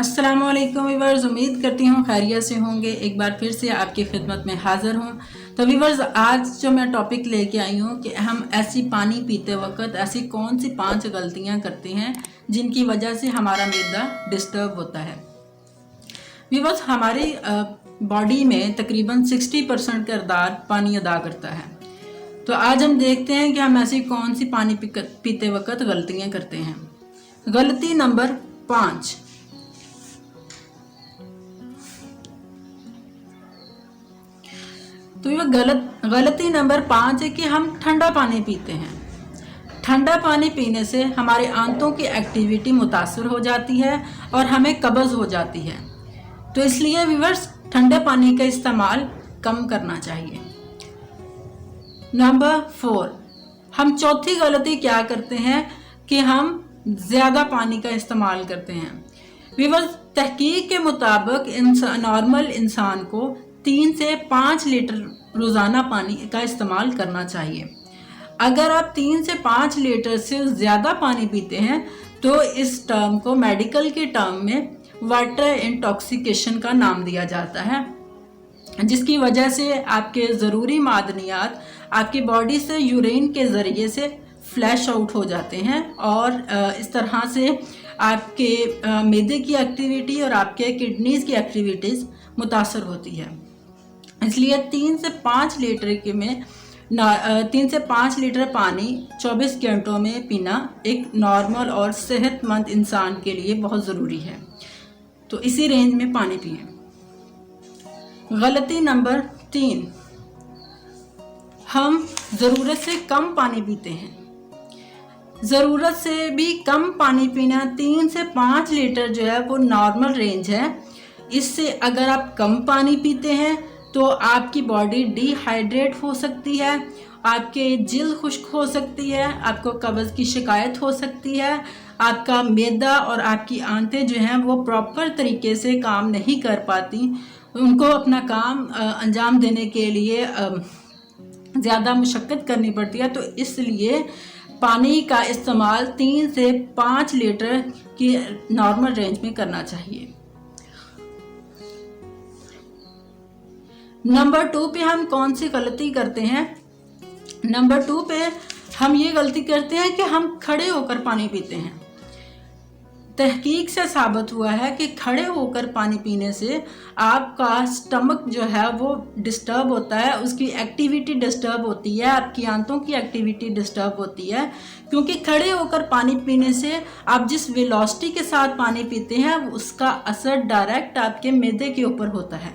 अस्सलामुअलैकुम व्यूअर्स, उम्मीद करती हूँ खैरियत से होंगे। एक बार फिर से आपकी खिदमत में हाज़िर हूँ। तो व्यूअर्स, आज जो मैं टॉपिक लेके आई हूँ कि हम ऐसी पानी पीते वक्त ऐसी कौन सी 5 गलतियाँ करते हैं जिनकी वजह से हमारा मैदा डिस्टर्ब होता है। व्यूअर्स, हमारी बॉडी में तकरीबन 60% किरदार पानी अदा करता है। तो आज हम देखते हैं कि हम ऐसी कौन सी पानी पीते वक्त गलतियाँ करते हैं। गलती नंबर 5, तो ये गलती नंबर 5 है कि हम ठंडा पानी पीते हैं। ठंडा पानी पीने से हमारे आंतों की एक्टिविटी मुतासर हो जाती है और हमें कब्ज़ हो जाती है। तो इसलिए व्यूअर्स, ठंडे पानी का इस्तेमाल कम करना चाहिए। नंबर 4, हम चौथी गलती क्या करते हैं कि हम ज़्यादा पानी का इस्तेमाल करते हैं। व्यूअर्स, तहकीक के मुताबिक नॉर्मल इंसान को 3 से 5 लीटर रोज़ाना पानी का इस्तेमाल करना चाहिए। अगर आप 3 से 5 लीटर से ज़्यादा पानी पीते हैं तो इस टर्म को मेडिकल के टर्म में वाटर इंटॉक्सिकेशन का नाम दिया जाता है, जिसकी वजह से आपके ज़रूरी मादनियात आपकी बॉडी से यूरिन के ज़रिए से फ्लैश आउट हो जाते हैं और इस तरह से आपके मैदे की एक्टिविटी और आपके किडनीज़ की एक्टिविटीज़ मुतासर होती है। इसलिए 3 से 5 लीटर पानी 24 घंटों में पीना एक नॉर्मल और सेहतमंद इंसान के लिए बहुत ज़रूरी है। तो इसी रेंज में पानी पिएं। गलती नंबर 3, हम ज़रूरत से कम पानी पीते हैं। ज़रूरत से भी कम पानी पीना, 3 से 5 लीटर जो है वो नॉर्मल रेंज है। इससे अगर आप कम पानी पीते हैं तो आपकी बॉडी डिहाइड्रेट हो सकती है, आपके जिल्द खुश्क हो सकती है, आपको कब्ज़ की शिकायत हो सकती है, आपका मैदा और आपकी आंतें जो हैं वो प्रॉपर तरीके से काम नहीं कर पाती। उनको अपना काम अंजाम देने के लिए ज़्यादा मुशक्क़त करनी पड़ती है। तो इसलिए पानी का इस्तेमाल 3 से 5 लीटर की नॉर्मल रेंज में करना चाहिए। नंबर 2 पे हम कौन सी गलती करते हैं। नंबर 2 पे हम ये गलती करते हैं कि हम खड़े होकर पानी पीते हैं। तहकीक से साबित हुआ है कि खड़े होकर पानी पीने से आपका स्टमक जो है वो डिस्टर्ब होता है, उसकी एक्टिविटी डिस्टर्ब होती है, आपकी आंतों की एक्टिविटी डिस्टर्ब होती है। क्योंकि खड़े होकर पानी पीने से आप जिस वेलोसिटी के साथ पानी पीते हैं उसका असर डायरेक्ट आपके मैदे के ऊपर होता है,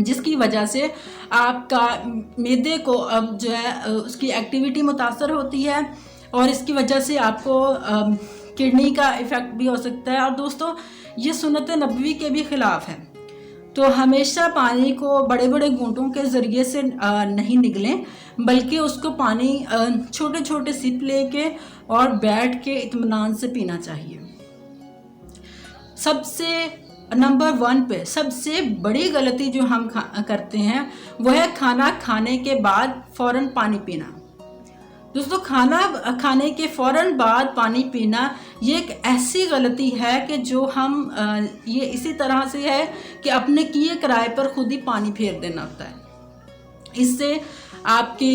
जिसकी वजह से आपका मैदे को अब जो है उसकी एक्टिविटी मुतासर होती है और इसकी वजह से आपको किडनी का इफ़ेक्ट भी हो सकता है। और दोस्तों, ये सुन्नत नबवी के भी ख़िलाफ़ है। तो हमेशा पानी को बड़े बड़े घूंटों के ज़रिए से नहीं निगलें, बल्कि उसको पानी छोटे छोटे सिप लेके और बैठ के इत्मीनान से पीना चाहिए। नंबर 1 पे सबसे बड़ी गलती जो हम करते हैं वो है खाना खाने के बाद फ़ौरन पानी पीना। दोस्तों, खाना खाने के फ़ौरन बाद पानी पीना ये एक ऐसी गलती है कि जो हम ये इसी तरह से है कि अपने किए किराए पर खुद ही पानी फेर देना होता है। इससे आपकी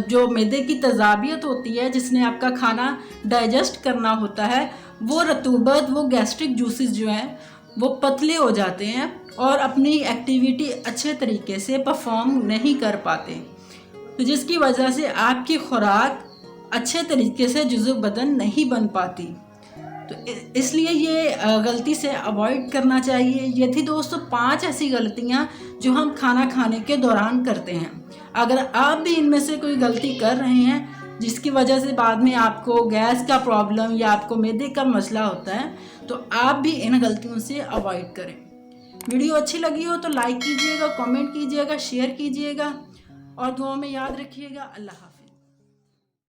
जो मैदे की तज़ाबियत होती है, जिसने आपका खाना डाइजेस्ट करना होता है, वो रतूबत, वो गैस्ट्रिक जूसेस जो हैं वो पतले हो जाते हैं और अपनी एक्टिविटी अच्छे तरीके से परफॉर्म नहीं कर पाते। तो जिसकी वजह से आपकी खुराक अच्छे तरीके से जुज़्व बदन नहीं बन पाती। तो इसलिए ये गलती से अवॉइड करना चाहिए। ये थी दोस्तों 5 ऐसी गलतियां जो हम खाना खाने के दौरान करते हैं। अगर आप भी इनमें से कोई गलती कर रहे हैं जिसकी वजह से बाद में आपको गैस का प्रॉब्लम या आपको मैदे का मसला होता है, तो आप भी इन गलतियों से अवॉइड करें। वीडियो अच्छी लगी हो तो लाइक कीजिएगा, कमेंट कीजिएगा, शेयर कीजिएगा और दुआ में याद रखिएगा। अल्लाह।